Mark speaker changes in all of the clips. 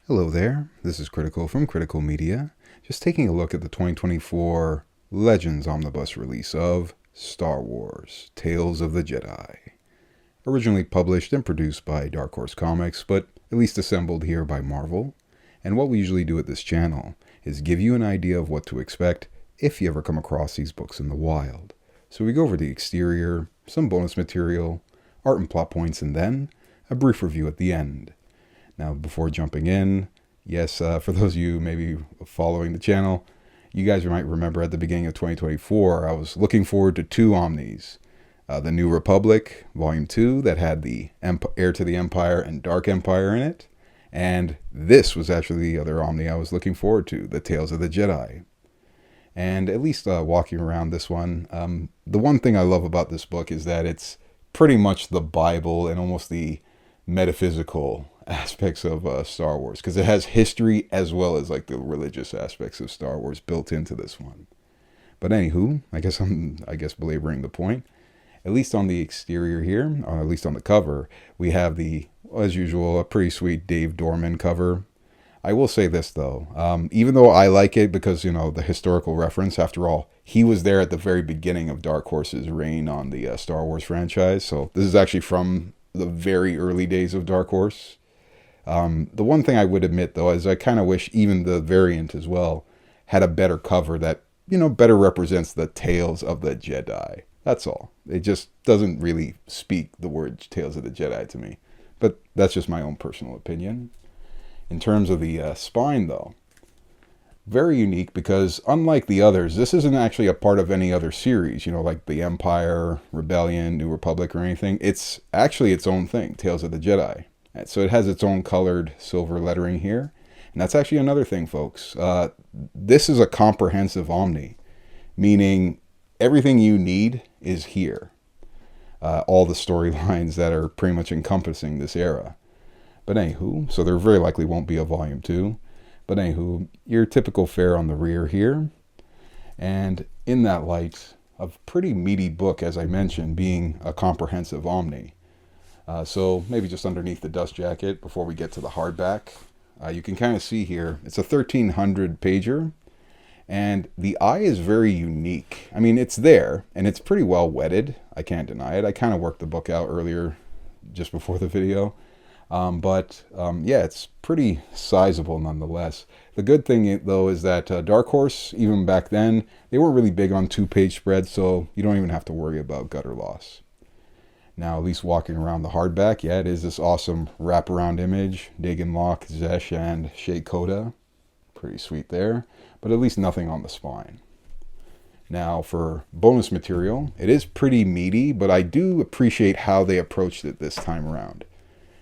Speaker 1: Hello there, this is Critical from Critical Media, just taking a look at the 2024 Legends Omnibus release of Star Wars Tales of the Jedi. Originally published and produced by Dark Horse Comics, but at least assembled here by Marvel. And what we usually do at this channel is give you an idea of what to expect if you ever come across these books in the wild. So we go over the exterior, some bonus material, art and plot points, and then a brief review at the end. Now, before jumping in, yes, for those of you maybe following the channel, you guys might remember at the beginning of 2024, I was looking forward to two Omnis. The New Republic, Volume 2, that had the Heir to the Empire and Dark Empire in it. And this was actually the other Omni I was looking forward to, the Tales of the Jedi. And at least walking around this one, the one thing I love about this book is that it's pretty much the Bible and almost the metaphysical aspects of Star Wars, because it has history as well as like the religious aspects of Star Wars built into this one. But anywho, I guess belaboring the point. At least on the exterior here, or at least on the cover, we have as usual, a pretty sweet Dave Dorman cover. I will say this though, even though I like it because, the historical reference, after all, he was there at the very beginning of Dark Horse's reign on the Star Wars franchise. So this is actually from the very early days of Dark Horse. The one thing I would admit, though, is I kind of wish even the variant as well had a better cover that, better represents the Tales of the Jedi. That's all. It just doesn't really speak the word Tales of the Jedi to me. But that's just my own personal opinion. In terms of the spine, though, very unique because unlike the others, this isn't actually a part of any other series, like the Empire, Rebellion, New Republic, or anything. It's actually its own thing, Tales of the Jedi. So it has its own colored silver lettering here. And that's actually another thing, folks. This is a comprehensive Omni, meaning everything you need is here. All the storylines that are pretty much encompassing this era. But anywho, so there very likely won't be a volume 2. But anywho, your typical fare on the rear here. And in that light, a pretty meaty book, as I mentioned, being a comprehensive Omni. So maybe just underneath the dust jacket before we get to the hardback, you can kind of see here, it's a 1300 pager, and the eye is very unique. I mean, it's there, and it's pretty well wetted. I can't deny it. I kind of worked the book out earlier, just before the video. Yeah, it's pretty sizable nonetheless. The good thing, though, is that Dark Horse, even back then, they weren't really big on 2-page spreads, so you don't even have to worry about gutter loss. Now, at least walking around the hardback, yeah, it is this awesome wraparound image. Dagan Locke, Zesh, and Shay Koda. Pretty sweet there. But at least nothing on the spine. Now, for bonus material, it is pretty meaty, but I do appreciate how they approached it this time around.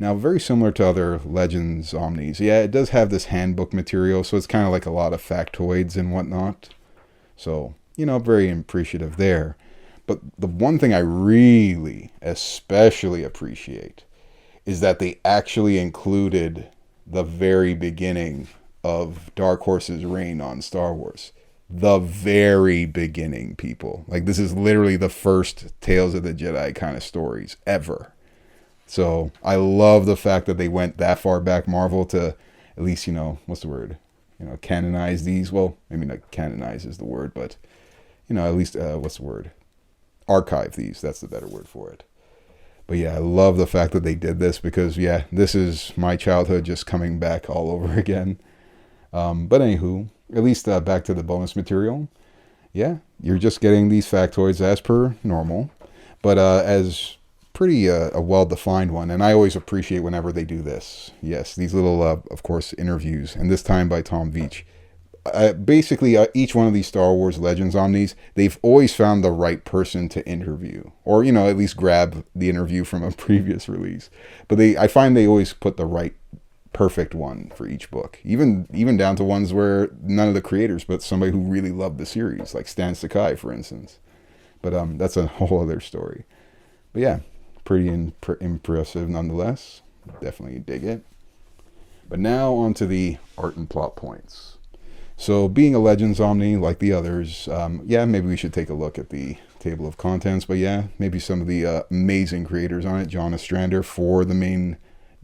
Speaker 1: Now, very similar to other Legends Omnis, yeah, it does have this handbook material, so it's kind of like a lot of factoids and whatnot. So, very appreciative there. But the one thing I really especially appreciate is that they actually included the very beginning of Dark Horse's reign on Star Wars. The very beginning, people. Like, this is literally the first Tales of the Jedi kind of stories ever. So I love the fact that they went that far back, Marvel, to at least, what's the word? Canonize these. Well, maybe not canonize is the word, but, at least, what's the word? Archive these. That's the better word for it. But yeah, I love the fact that they did this because, yeah, this is my childhood just coming back all over again. But anywho, at least back to the bonus material. Yeah, you're just getting these factoids as per normal, but as pretty a well-defined one. And I always appreciate whenever they do this. Yes, these little, of course, interviews, and this time by Tom Veitch. Basically, each one of these Star Wars Legends Omnis, they've always found the right person to interview, or at least grab the interview from a previous release. But I find they always put the right, perfect one for each book, even down to ones where none of the creators, but somebody who really loved the series, like Stan Sakai, for instance. But that's a whole other story. But yeah, pretty impressive nonetheless. Definitely dig it. But now onto the art and plot points. So being a Legends Omni like the others, yeah, maybe we should take a look at the table of contents. But yeah, maybe some of the amazing creators on it. John Ostrander for the main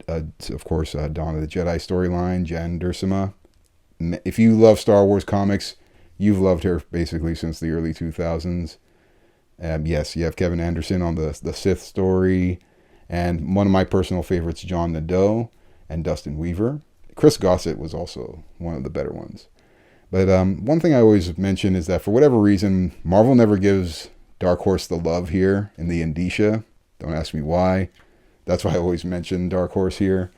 Speaker 1: of course, Dawn of the Jedi storyline, Jan Duursema. If you love Star Wars comics, you've loved her basically since the early 2000s. Yes, you have Kevin Anderson on the Sith story, and one of my personal favorites, John Nadeau and Dustin Weaver. Chris Gossett was also one of the better ones. But one thing I always mention is that for whatever reason, Marvel never gives Dark Horse the love here in the indicia. Don't ask me why. That's why I always mention Dark Horse here.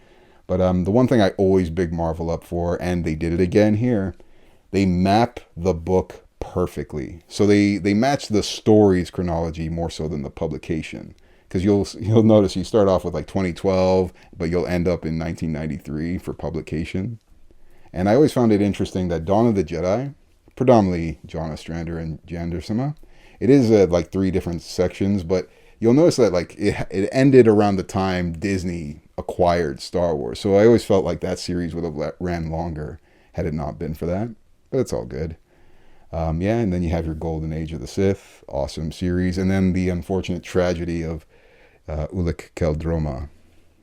Speaker 1: But the one thing I always big Marvel up for, and they did it again here, they map the book perfectly. So they match the story's chronology more so than the publication. Because you'll notice you start off with like 2012, but you'll end up in 1993 for publication. And I always found it interesting that Dawn of the Jedi, predominantly John Ostrander and Jan Duursema, it is like 3 different sections, but you'll notice that like it ended around the time Disney acquired Star Wars. So I always felt like that series would have ran longer had it not been for that. But it's all good. Yeah, and then you have your Golden Age of the Sith, awesome series, and then the unfortunate tragedy of Ulic Qel-Droma.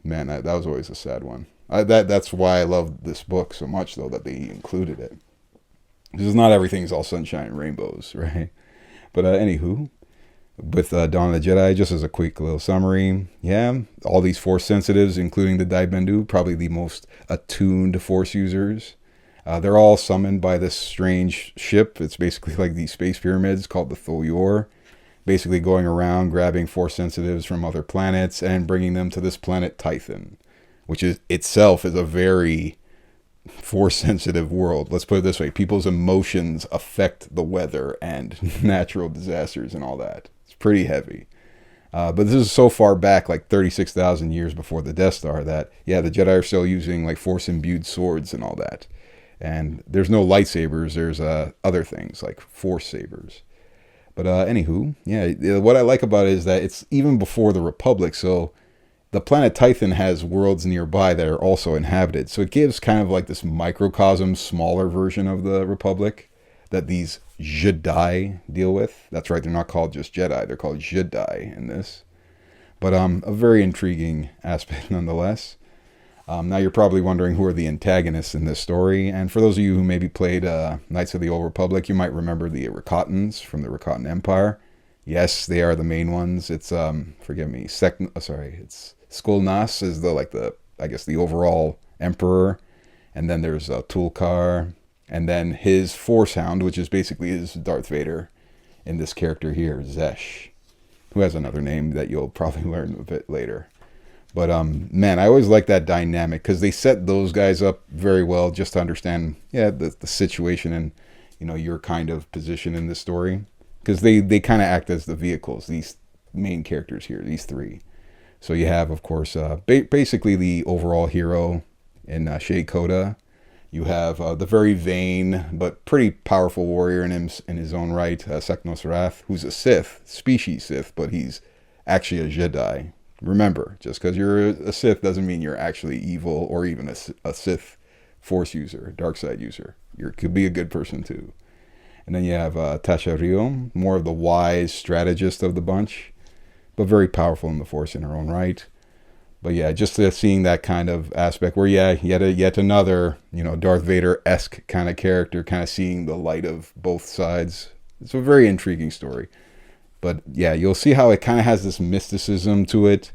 Speaker 1: Man, that was always a sad one. That's why I love this book so much, though, that they included it. Because not everything's all sunshine and rainbows, right? But anywho, with Dawn of the Jedi, just as a quick little summary, yeah, all these Force sensitives, including the Daibendu, probably the most attuned Force users. They're all summoned by this strange ship. It's basically like these space pyramids called the Thoyor, basically going around grabbing Force sensitives from other planets and bringing them to this planet Tython, which is itself is a very Force sensitive world. Let's put it this way: people's emotions affect the weather and natural disasters and all that. It's pretty heavy. But this is so far back, like 36,000 years before the Death Star, that yeah, the Jedi are still using like Force imbued swords and all that. And there's no lightsabers. There's other things like Force sabers. But anywho, yeah, what I like about it is that it's even before the Republic. So the planet Tython has worlds nearby that are also inhabited. So it gives kind of like this microcosm, smaller version of the Republic that these Jedi deal with. That's right, they're not called just Jedi. They're called Jedi in this. But a very intriguing aspect nonetheless. Now you're probably wondering who are the antagonists in this story, and for those of you who maybe played Knights of the Old Republic, you might remember the Rakatans from the Rakatan Empire. Yes, they are the main ones. It's forgive me, it's Skolnas is the overall emperor, and then there's Tulkar, and then his Force Hound, which is basically his Darth Vader, in this character here, Zesh, who has another name that you'll probably learn a bit later. But man, I always like that dynamic because they set those guys up very well just to understand, the situation and your kind of position in this story, because they kind of act as the vehicles. These main characters here, these 3. So you have, of course, basically the overall hero in Shea Koda. You have the very vain but pretty powerful warrior in his own right, Seknos Wrath, who's a Sith, species Sith, but he's actually a Jedi. Remember, just because you're a Sith doesn't mean you're actually evil or even a Sith Force user, dark side user. You could be a good person too. And then you have Tasha Riom, more of the wise strategist of the bunch, but very powerful in the Force in her own right. But yeah, just seeing that kind of aspect where yet another Darth Vader-esque kind of character, kind of seeing the light of both sides. It's a very intriguing story. But yeah, you'll see how it kind of has this mysticism to it,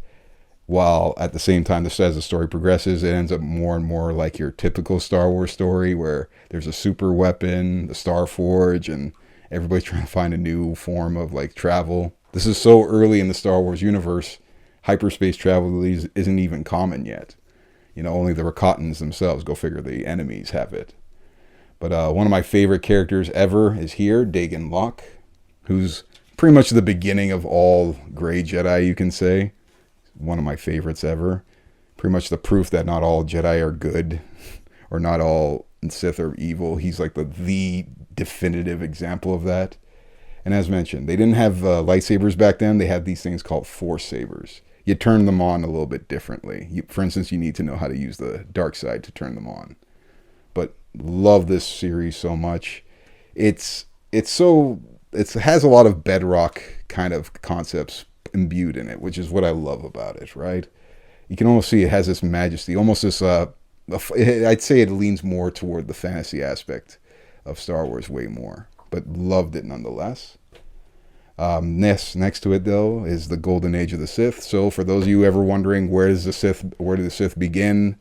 Speaker 1: while at the same time, as the story progresses, it ends up more and more like your typical Star Wars story, where there's a super weapon, the Star Forge, and everybody's trying to find a new form of like travel. This is so early in the Star Wars universe, hyperspace travel isn't even common yet. Only the Rakatans themselves, go figure, the enemies have it. But one of my favorite characters ever is here, Dagan Locke, who's pretty much the beginning of all Grey Jedi, you can say. One of my favorites ever. Pretty much the proof that not all Jedi are good, or not all Sith are evil. He's like the definitive example of that. And as mentioned, they didn't have lightsabers back then. They had these things called Force sabers. You turn them on a little bit differently. For instance, you need to know how to use the dark side to turn them on. But love this series so much. It has a lot of bedrock kind of concepts imbued in it, which is what I love about it, right? you can almost see it has this majesty, almost this, I'd say it leans more toward the fantasy aspect of Star Wars way more, but loved it nonetheless. Next to it though is the Golden Age of the Sith. So for those of you ever wondering where did the Sith begin,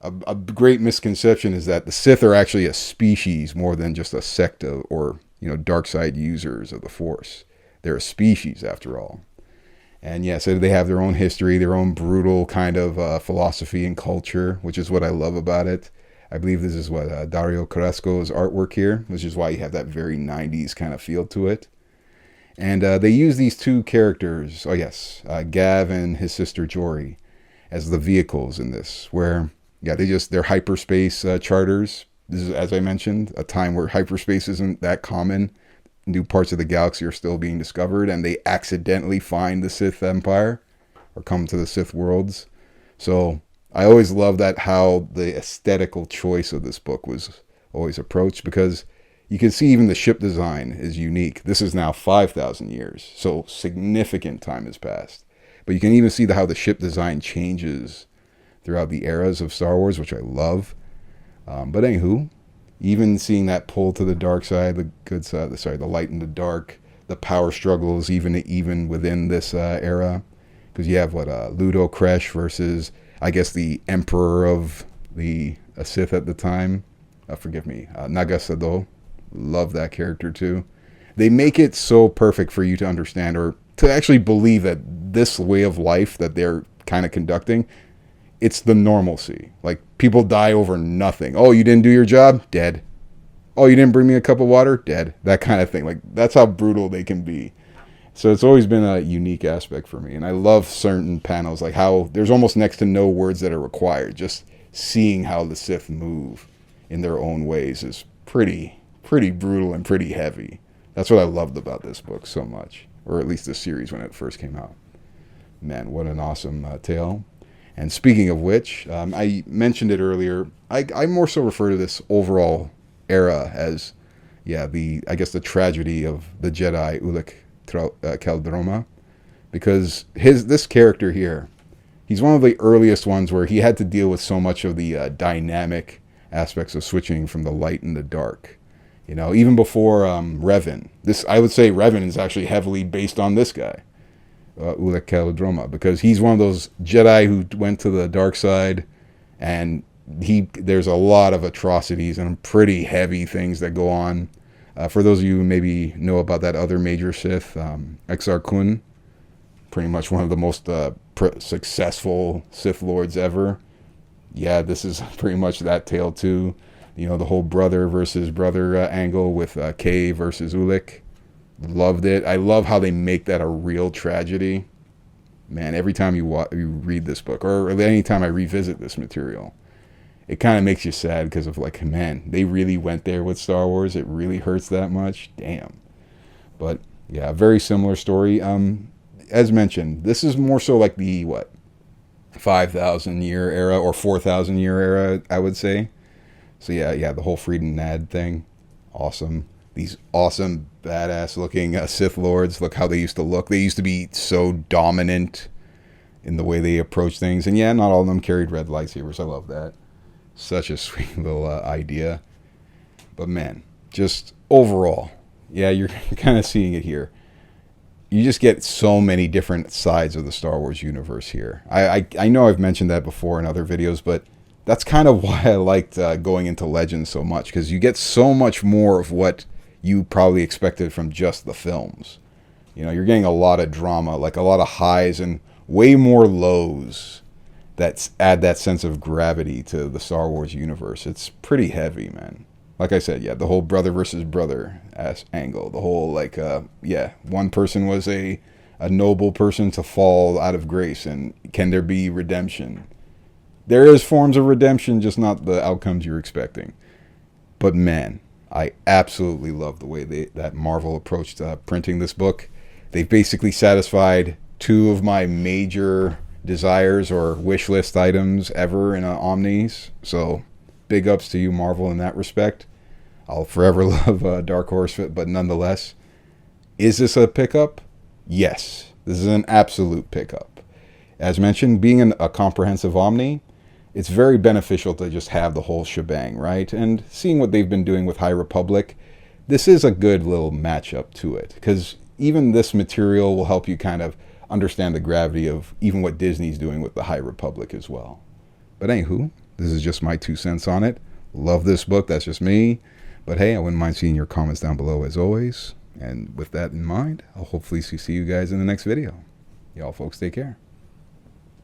Speaker 1: a great misconception is that the Sith are actually a species more than just a sect of, or dark side users of the Force. They're a species after all. And yeah, so they have their own history, their own brutal kind of philosophy and culture, which is what I love about it. I believe this is what Dario Carrasco's artwork here, which is why you have that very 90s kind of feel to it. And they use these two characters, Gav and his sister Jory, as the vehicles in this, where, they're hyperspace charters. This is, as I mentioned, a time where hyperspace isn't that common. New parts of the galaxy are still being discovered, and they accidentally find the Sith Empire, or come to the Sith worlds. So I always love that, how the aesthetical choice of this book was always approached, because you can see even the ship design is unique. This is now 5,000 years, so significant time has passed. But you can even see how the ship design changes throughout the eras of Star Wars, which I love. But anywho, even seeing that pull to the dark side, the good side, the light and the dark, the power struggles even within this era, because you have Ludo Kresh versus, I guess, the Emperor of the Sith at the time. Forgive me, Naga Sado. Love that character too. They make it so perfect for you to understand, or to actually believe that this way of life that they're kind of conducting, it's the normalcy. Like, people die over nothing. Oh, you didn't do your job? Dead. Oh, you didn't bring me a cup of water? Dead. That kind of thing. Like, that's how brutal they can be. So it's always been a unique aspect for me. And I love certain panels, like how there's almost next to no words that are required. Just seeing how the Sith move in their own ways is pretty brutal and pretty heavy. That's what I loved about this book so much. Or at least this series when it first came out. Man, what an awesome tale. And speaking of which, I mentioned it earlier, I more so refer to this overall era as, the tragedy of the Jedi Ulic Qel-Droma, because this character here, he's one of the earliest ones where he had to deal with so much of the dynamic aspects of switching from the light and the dark. Even before Revan. I would say Revan is actually heavily based on this guy. Ulic Qel-Droma, because he's one of those Jedi who went to the dark side, and there's a lot of atrocities and pretty heavy things that go on. For those of you who maybe know about that other major Sith, Exar Kun, pretty much one of the most successful Sith Lords ever. Yeah, this is pretty much that tale too. The whole brother versus brother angle with Kay versus Ulic. Loved it. I love how they make that a real tragedy. Man, every time you read this book, or any time I revisit this material, it kind of makes you sad, because of man, they really went there with Star Wars. It really hurts that much. Damn. But yeah, very similar story. As mentioned, this is more so like the 5,000 year era or 4,000 year era, I would say. So yeah, the whole FREEDON NADD thing, awesome. These awesome, badass looking Sith Lords. Look how they used to look. They used to be so dominant in the way they approach things. And yeah, not all of them carried red lightsabers. I love that. Such a sweet little idea. But man, just overall, yeah, you're kind of seeing it here. You just get so many different sides of the Star Wars universe here. I know I've mentioned that before in other videos, but that's kind of why I liked going into Legends so much, because you get so much more of what you probably expected from just the films. You're getting a lot of drama, like a lot of highs and way more lows that add that sense of gravity to the Star Wars universe. It's pretty heavy, man. Like I said, the whole brother versus brother angle, the whole one person was a noble person to fall out of grace, and can there be redemption? There is forms of redemption, just not the outcomes you're expecting. But man, I absolutely love the way that Marvel approached printing this book. They've basically satisfied two of my major desires or wish list items ever in Omnis. So big ups to you, Marvel, in that respect. I'll forever love Dark Horse, but nonetheless, is this a pickup? Yes, this is an absolute pickup. As mentioned, being a comprehensive Omni, it's very beneficial to just have the whole shebang, right? And seeing what they've been doing with High Republic, this is a good little matchup to it, because even this material will help you kind of understand the gravity of even what Disney's doing with the High Republic as well. But anywho, this is just my 2 cents on it. Love this book, that's just me. But hey, I wouldn't mind seeing your comments down below as always. And with that in mind, I'll hopefully see you guys in the next video. Y'all folks take care.